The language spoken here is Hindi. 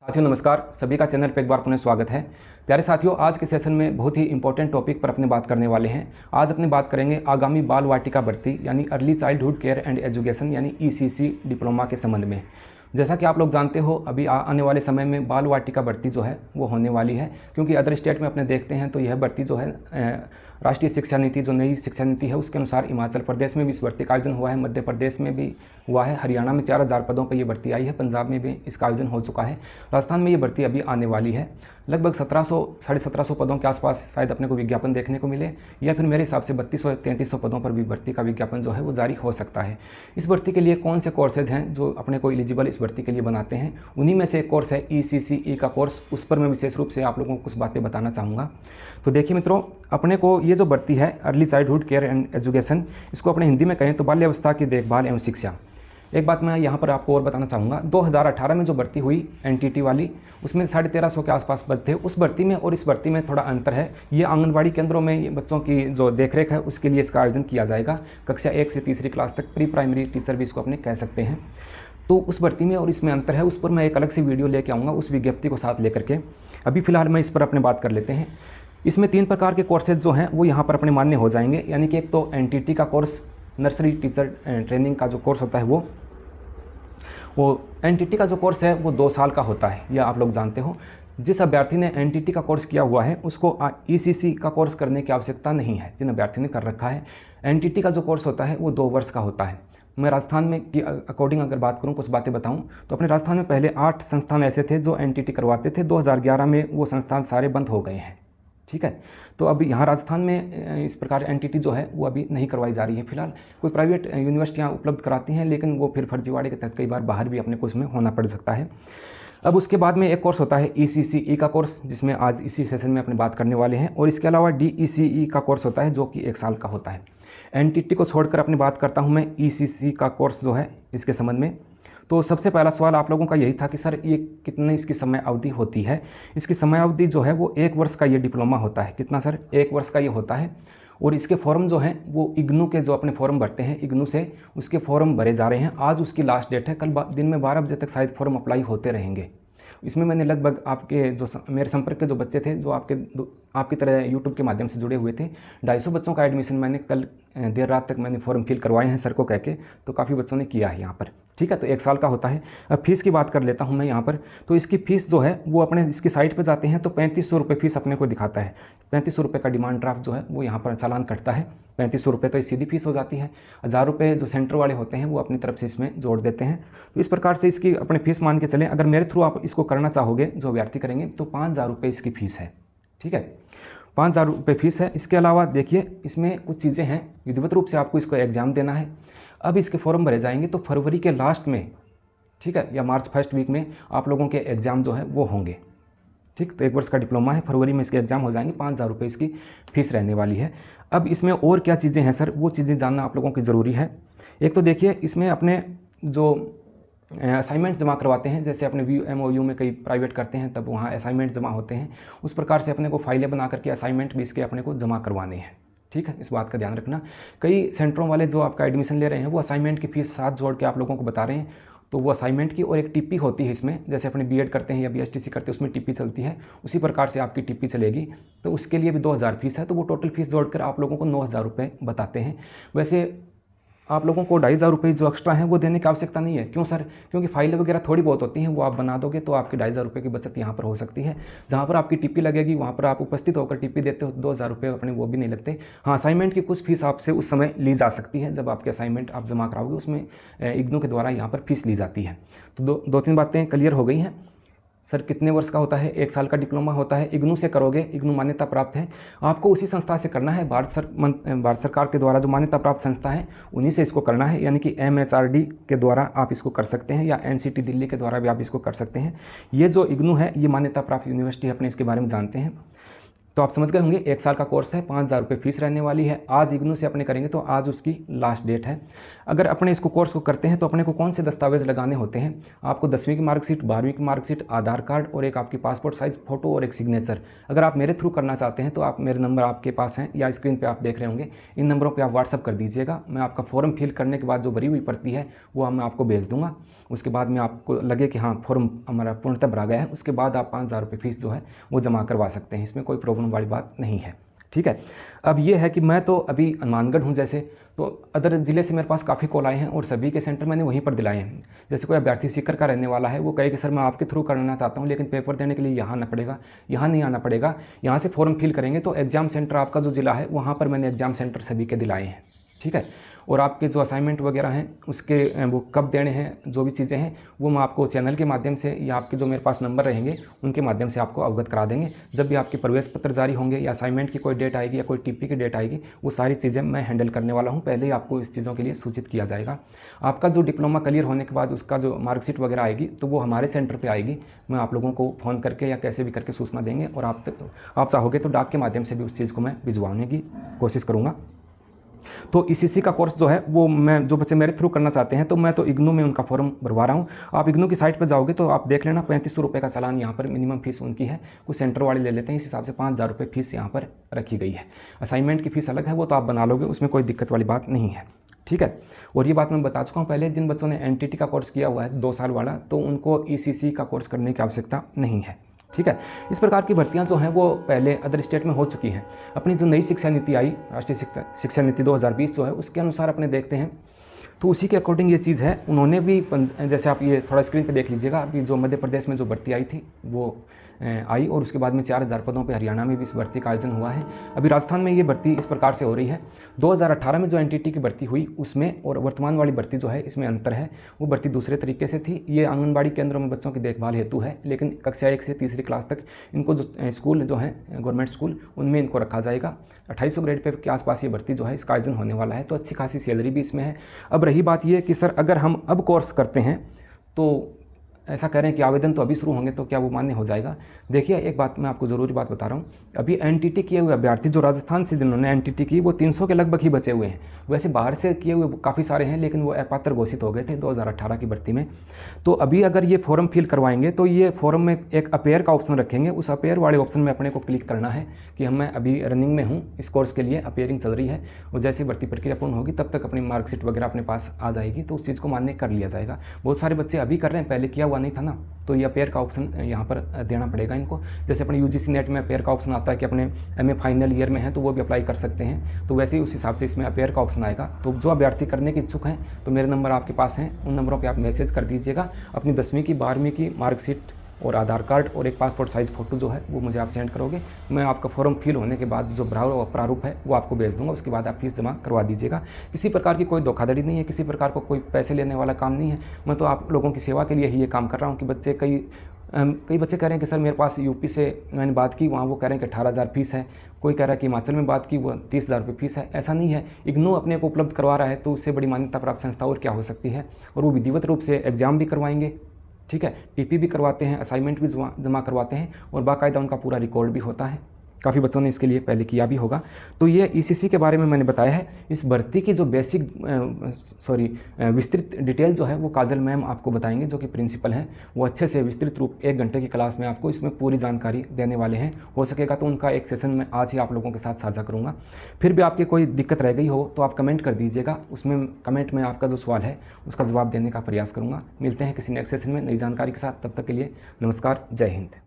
साथियों नमस्कार, सभी का चैनल पे एक बार पुनः स्वागत है। प्यारे साथियों, आज के सेशन में बहुत ही इंपॉर्टेंट टॉपिक पर अपने बात करने वाले हैं। आज अपनी बात करेंगे आगामी बाल वाटिका भर्ती यानी early childhood care and education यानी ईसीसी डिप्लोमा के संबंध में। जैसा कि आप लोग जानते हो, अभी आने वाले समय में बाल वाटिका भर्ती जो है वो होने वाली है, क्योंकि अदर स्टेट में अपने देखते हैं तो यह भर्ती जो है राष्ट्रीय शिक्षा नीति, जो नई शिक्षा नीति है उसके अनुसार हिमाचल प्रदेश में भी इस भर्ती का आयोजन हुआ है, मध्य प्रदेश में भी हुआ है, हरियाणा में 4000 पदों पर यह भर्ती आई है, पंजाब में भी इसका आयोजन हो चुका है, राजस्थान में ये भर्ती अभी आने वाली है। लगभग 1700-1750 पदों के आसपास शायद अपने को विज्ञापन देखने को मिले, या फिर मेरे हिसाब से 3200-3300 पदों पर भी भर्ती का विज्ञापन जो है वो जारी हो सकता है। इस भर्ती के लिए कौन से कोर्सेज हैं जो अपने को एलिजिबल इस भर्ती के लिए बनाते हैं, उन्हीं में से एक कोर्स है ECCE का कोर्स। उस पर मैं विशेष रूप से आप लोगों को कुछ बातें बताना चाहूँगा। तो देखिए मित्रों, अपने को ये जो भर्ती है early childhood care and education, इसको अपने हिंदी में कहें तो बाल्यावस्था की देखभाल एवं शिक्षा। एक बात मैं यहाँ पर आपको और बताना चाहूँगा, 2018 में जो भर्ती हुई NTT वाली, उसमें 1350 के आसपास पद थे। उस भर्ती में और इस भर्ती में थोड़ा अंतर है। ये आंगनबाड़ी केंद्रों में बच्चों की जो देखरेख है उसके लिए इसका आयोजन किया जाएगा। कक्षा 1 से तीसरी क्लास तक प्री प्राइमरी टीचर भी इसको अपने कह सकते हैं। तो उस भर्ती में और इसमें अंतर है, उस पर मैं एक अलग से वीडियो लेके आऊँगा उस विज्ञप्ति को साथ लेकर के। अभी फ़िलहाल मैं इस पर अपने बात कर लेते हैं। इसमें 3 प्रकार के कोर्सेज जो हैं वो यहाँ पर अपने मान्य हो जाएंगे, यानी कि एक तो NTT का कोर्स, नर्सरी टीचर ट्रेनिंग का जो कोर्स होता है वो NTT का जो कोर्स है वो 2 साल का होता है, यह आप लोग जानते हो। जिस अभ्यर्थी ने NTT का कोर्स किया हुआ है उसको ECC का कोर्स करने की आवश्यकता नहीं है। जिन अभ्यर्थी ने कर रखा है, NTT का जो कोर्स होता है वो 2 वर्ष का होता है। मैं राजस्थान में की अकॉर्डिंग अगर बात करूं, कुछ बातें बताऊं, तो अपने राजस्थान में पहले 8 संस्थान ऐसे थे जो NTT करवाते थे। 2011 में वो संस्थान सारे बंद हो गए हैं, ठीक है। तो अभी यहाँ राजस्थान में इस प्रकार NTT जो है वो अभी नहीं करवाई जा रही है फिलहाल। कोई प्राइवेट यूनिवर्सिटियाँ उपलब्ध कराती हैं, लेकिन वो फिर फर्जीवाड़े के तहत कई बार बाहर भी अपने को उसमें होना पड़ सकता है। अब उसके बाद में एक कोर्स होता है ECCE का कोर्स, जिसमें आज इसी सेशन में अपनी बात करने वाले हैं। और इसके अलावा DECE का कोर्स होता है जो कि 1 साल का होता है। NTT को छोड़कर अपनी बात करता हूँ मैं ECC का कोर्स जो है इसके संबंध में। तो सबसे पहला सवाल आप लोगों का यही था कि सर ये कितनी इसकी समय अवधि होती है। इसकी समय अवधि जो है वो 1 वर्ष का ये डिप्लोमा होता है। कितना सर? 1 वर्ष का ये होता है। और इसके फॉर्म जो हैं वो IGNOU के जो अपने फॉर्म भरते हैं IGNOU से, उसके फॉर्म भरे जा रहे हैं। आज उसकी लास्ट डेट है, कल दिन में 12 बजे तक शायद फॉर्म अप्लाई होते रहेंगे। इसमें मैंने लगभग आपके जो मेरे संपर्क के जो बच्चे थे, जो आपकी तरह यूट्यूब के माध्यम से जुड़े हुए थे, 250 बच्चों का एडमिशन मैंने कल देर रात तक मैंने फॉर्म फिल करवाए हैं सर को कह के। तो काफ़ी बच्चों ने किया है यहाँ पर, ठीक है। तो 1 साल का होता है। अब फीस की बात कर लेता हूँ मैं यहाँ पर। तो इसकी फ़ीस जो है वो अपने इसकी साइट पर जाते हैं तो 3500 रुपये फ़ीस अपने को दिखाता है। 3500 रुपये का डिमांड ड्राफ्ट जो है वो यहाँ पर चालान कटता है। 3500 रुपये तो सीधी फीस हो जाती है। 1000 रुपये जो सेंटर वाले होते हैं वो अपनी तरफ से इसमें जोड़ देते हैं। तो इस प्रकार से इसकी अपने फीस मान के चलें। अगर मेरे थ्रू आप इसको करना चाहोगे, जो अभ्यर्थी करेंगे, तो 5000 रुपये इसकी फ़ीस है, ठीक है। 5000 रुपये फीस है। इसके अलावा देखिए इसमें कुछ चीज़ें हैं, विधिवत रूप से आपको इसको एग्ज़ाम देना है। अब इसके फॉर्म भरे जाएंगे तो फरवरी के लास्ट में, ठीक है, या मार्च फर्स्ट वीक में आप लोगों के एग्ज़ाम जो है वो होंगे, ठीक। तो 1 वर्ष का डिप्लोमा है, फरवरी में इसके एग्ज़ाम हो जाएंगे। 5000 रुपये इसकी फ़ीस रहने वाली है। अब इसमें और क्या चीज़ें हैं सर, वो चीज़ें जानना आप लोगों की ज़रूरी है। एक तो देखिए इसमें अपने जो असाइनमेंट जमा करवाते हैं, जैसे अपने MOU में कई प्राइवेट करते हैं तब वहाँ असाइनमेंट जमा होते हैं, उस प्रकार से अपने को फाइलें बना करके असाइनमेंट भी इसके अपने को जमा करवाने हैं, ठीक है। इस बात का ध्यान रखना। कई सेंटरों वाले जो आपका एडमिशन ले रहे हैं वो असाइनमेंट की फ़ीस साथ जोड़ के आप लोगों को बता रहे हैं। तो वो असाइनमेंट की और एक टिप्पी होती है इसमें, जैसे अपने BEd करते हैं या BSTC करते हैं उसमें टिप्पी चलती है, उसी प्रकार से आपकी टिप्पी चलेगी। तो उसके लिए भी 2000 फीस है। तो वो टोटल फीस जोड़कर आप लोगों को 9000 रुपये बताते हैं। वैसे आप लोगों को 2500 रुपये जो एक्स्ट्रा हैं वो देने की आवश्यकता नहीं है। क्यों सर? क्योंकि फाइलें वगैरह थोड़ी बहुत होती हैं, वो आप बना दोगे तो आपकी 2500 रुपये की बचत यहाँ पर हो सकती है। जहाँ पर आपकी टिप्पी लगेगी वहाँ पर आप उपस्थित होकर टिप्पी देते हो, 2000 रुपये अपने वो भी नहीं लगते। हाँ, असाइनमेंट की कुछ फीस आपसे उस समय ली जा सकती है, जब आपके असाइनमेंट आप जमा कराओगे उसमें IGNOU के द्वारा यहाँ पर फीस ली जाती है। तो 2-3 बातें क्लियर हो गई हैं। सर कितने वर्ष का होता है? 1 साल का डिप्लोमा होता है। IGNOU से करोगे, IGNOU मान्यता प्राप्त है। आपको उसी संस्था से करना है, भारत सरकार के द्वारा जो मान्यता प्राप्त संस्था है उन्हीं से इसको करना है, यानी कि MHRD के द्वारा आप इसको कर सकते हैं, या NCT दिल्ली के द्वारा भी आप इसको कर सकते हैं। ये जो IGNOU है ये मान्यता प्राप्त यूनिवर्सिटी है, अपने इसके बारे में जानते हैं। तो आप समझ गए होंगे 1 साल का कोर्स है, 5,000 रुपये फीस रहने वाली है। आज इग्नू से अपने करेंगे तो आज उसकी लास्ट डेट है। अगर अपने इसको कोर्स को करते हैं तो अपने को कौन से दस्तावेज़ लगाने होते हैं, आपको 10वीं की मार्कशीट, 12वीं की मार्कशीट, आधार कार्ड और एक आपकी पासपोर्ट साइज़ फ़ोटो और एक सिग्नेचर। अगर आप मेरे थ्रू करना चाहते हैं तो आप मेरे नंबर आपके पास हैं या स्क्रीन पर आप देख रहे होंगे, इन नंबरों पर आप व्हाट्सअप कर दीजिएगा। मैं आपका फॉर्म फिल करने के बाद जो भरी हुई पड़ती है वो मैं आपको भेज दूँगा। उसके बाद में आपको लगे कि हाँ फॉर्म हमारा पूर्णतः भरा गया है, उसके बाद आप 5,000 रुपये फीस जो है वो जमा करवा सकते हैं। इसमें कोई प्रॉब्लम वाली बात नहीं है, ठीक है। अब ये है कि मैं तो अभी हनुमानगढ़ हूँ, जैसे तो अदर ज़िले से मेरे पास काफ़ी कॉल आए हैं और सभी के सेंटर मैंने वहीं पर दिलाए हैं। जैसे कोई अभ्यर्थी सीकर का रहने वाला है, वो कहे कि सर मैं आपके थ्रू करना चाहता हूँ लेकिन पेपर देने के लिए यहाँ आना पड़ेगा, यहाँ नहीं आना पड़ेगा, यहाँ से फॉर्म फिल करेंगे तो एग्ज़ाम सेंटर आपका जो ज़िला है वहाँ पर मैंने एग्ज़ाम सेंटर सभी के दिलाए हैं, ठीक है। और आपके जो असाइनमेंट वगैरह हैं उसके वो कब देने हैं, जो भी चीज़ें हैं वो मैं आपको चैनल के माध्यम से या आपके जो मेरे पास नंबर रहेंगे उनके माध्यम से आपको अवगत करा देंगे। जब भी आपके प्रवेश पत्र जारी होंगे या असाइनमेंट की कोई डेट आएगी या कोई टीपी की डेट आएगी, वो सारी चीज़ें मैं हैंडल करने वाला हूँ। पहले ही आपको इस चीज़ों के लिए सूचित किया जाएगा। आपका जो डिप्लोमा क्लियर होने के बाद उसका जो मार्कशीट वगैरह आएगी तो वो हमारे सेंटर पर आएगी। मैं आप लोगों को फ़ोन करके या कैसे भी करके सूचना देंगे और आप चाहोगे तो डाक के माध्यम से भी उस चीज़ को मैं भिजवाने की कोशिश करूँगा। तो ईसीसी का कोर्स जो है वो मैं जो बच्चे मेरे थ्रू करना चाहते हैं तो मैं तो इग्नू में उनका फॉर्म भरवा रहा हूँ। आप इग्नू की साइट पर जाओगे तो आप देख लेना 3500 रुपये का चालान यहाँ पर मिनिमम फीस उनकी है। कुछ सेंटर वाले ले लेते हैं, इस हिसाब से 5,000 रुपये फीस यहाँ पर रखी गई है। असाइनमेंट की फ़ीस अलग है, वो तो आप बना लोगे, उसमें कोई दिक्कत वाली बात नहीं है, ठीक है। और ये बात मैं बता चुका हूँ पहले, जिन बच्चों ने एनटीटी का कोर्स किया हुआ है 2 साल वाला, तो उनको ईसीसी का कोर्स करने की आवश्यकता नहीं है, ठीक है। इस प्रकार की भर्तियां जो हैं वो पहले अदर स्टेट में हो चुकी हैं। अपनी जो नई शिक्षा नीति आई, राष्ट्रीय शिक्षा नीति 2020 जो है, उसके अनुसार अपने देखते हैं तो उसी के अकॉर्डिंग ये चीज़ है। उन्होंने भी जैसे आप ये थोड़ा स्क्रीन पे देख लीजिएगा, अभी जो मध्य प्रदेश में जो भर्ती आई थी वो आई और उसके बाद में 4,000 पदों पे हरियाणा में भी इस भर्ती का आयोजन हुआ है। अभी राजस्थान में ये भर्ती इस प्रकार से हो रही है। 2018 में जो एनटीटी की भर्ती हुई उसमें और वर्तमान वाली भर्ती जो है इसमें अंतर है। वो भर्ती दूसरे तरीके से थी। ये आंगनबाड़ी केंद्रों में बच्चों की देखभाल हेतु है, लेकिन कक्षा 1 से तीसरी क्लास तक इनको जो स्कूल जो है गवर्नमेंट स्कूल उनमें इनको रखा जाएगा। 2800 ग्रेड पे के आसपास ये भर्ती जो है इसका आयोजन होने वाला है, तो अच्छी खासी सैलरी भी इसमें है। अब रही बात ये कि सर अगर हम अब कोर्स करते हैं तो ऐसा कह रहे हैं कि आवेदन तो अभी शुरू होंगे तो क्या वो मान्य हो जाएगा। देखिए एक बात मैं आपको ज़रूरी बात बता रहा हूँ, अभी एनटीटी किए हुए अभ्यर्थी जो राजस्थान से जिन्होंने एनटीटी की वो 300 के लगभग ही बचे हुए हैं। वैसे बाहर से किए हुए काफ़ी सारे हैं लेकिन वो अपात्र घोषित हो गए थे 2018 की भर्ती में। तो अभी अगर ये फॉर्म फिल करवाएंगे तो ये फॉर्म में एक अपेयर का ऑप्शन रखेंगे, उस अपेयर वाले ऑप्शन में अपने को क्लिक करना है कि मैं अभी रनिंग में हूँ, इस कोर्स के लिए अपेयरिंग चल रही है। और जैसे भर्ती प्रक्रिया पूर्ण होगी तब तक अपनी मार्कशीट वगैरह अपने पास आ जाएगी तो उस चीज़ को मान्य कर लिया जाएगा। बहुत सारे बच्चे अभी कर रहे हैं, पहले किया हुआ नहीं था ना, तो ये अपेयर का ऑप्शन यहाँ पर देना पड़ेगा इनको। जैसे अपने यूजीसी नेट में अपेयर का ऑप्शन आता है कि अपने एमए फाइनल ईयर में है तो वो भी अप्लाई कर सकते हैं, तो वैसे ही उस हिसाब से इसमें अपेयर का ऑप्शन आएगा। तो जो अभ्यर्थी करने के इच्छुक हैं तो मेरे नंबर आपके पास हैं, उन नंबरों पर आप मैसेज कर दीजिएगा। अपनी 10वीं की 12वीं की मार्कशीट और आधार कार्ड और एक पासपोर्ट साइज़ फ़ोटो जो है वो मुझे आप सेंड करोगे। मैं आपका फॉर्म फिल होने के बाद जो प्रारूप है वो आपको भेज दूंगा, उसके बाद आप फीस जमा करवा दीजिएगा। किसी प्रकार की कोई धोखाधड़ी नहीं है, किसी प्रकार को कोई पैसे लेने वाला काम नहीं है। मैं तो आप लोगों की सेवा के लिए ही ये काम कर रहा हूँ कि बच्चे कई बच्चे कह रहे हैं कि सर मेरे पास यूपी से मैंने बात की, वहाँ वो कह रहे हैं कि 18,000 फीस है, कोई कह रहा है कि हिमाचल में बात की वो 30,000 रुपये फीस है। ऐसा नहीं है, इग्नू अपने को उपलब्ध करवा रहा है तो उससे बड़ी मान्यता प्राप्त संस्था और क्या हो सकती है। और वो विधिवत रूप से एग्ज़ाम भी करवाएंगे, ठीक है, टीपी भी करवाते हैं, असाइनमेंट भी जमा करवाते हैं और बाकायदा उनका पूरा रिकॉर्ड भी होता है। काफ़ी बच्चों ने इसके लिए पहले किया भी होगा। तो ये ईसीसी के बारे में मैंने बताया है। इस भर्ती की जो विस्तृत डिटेल जो है वो काजल मैम आपको बताएंगे, जो कि प्रिंसिपल हैं। वो अच्छे से विस्तृत रूप 1 घंटे की क्लास में आपको इसमें पूरी जानकारी देने वाले हैं। हो सकेगा तो उनका एक सेशन मैं आज ही आप लोगों के साथ साझा करूँगा। फिर भी आपकी कोई दिक्कत रह गई हो तो आप कमेंट कर दीजिएगा, उसमें कमेंट में आपका जो सवाल है उसका जवाब देने का प्रयास करूँगा। मिलते हैं किसी नेक्स्ट सेशन में नई जानकारी के साथ, तब तक के लिए नमस्कार, जय हिंद।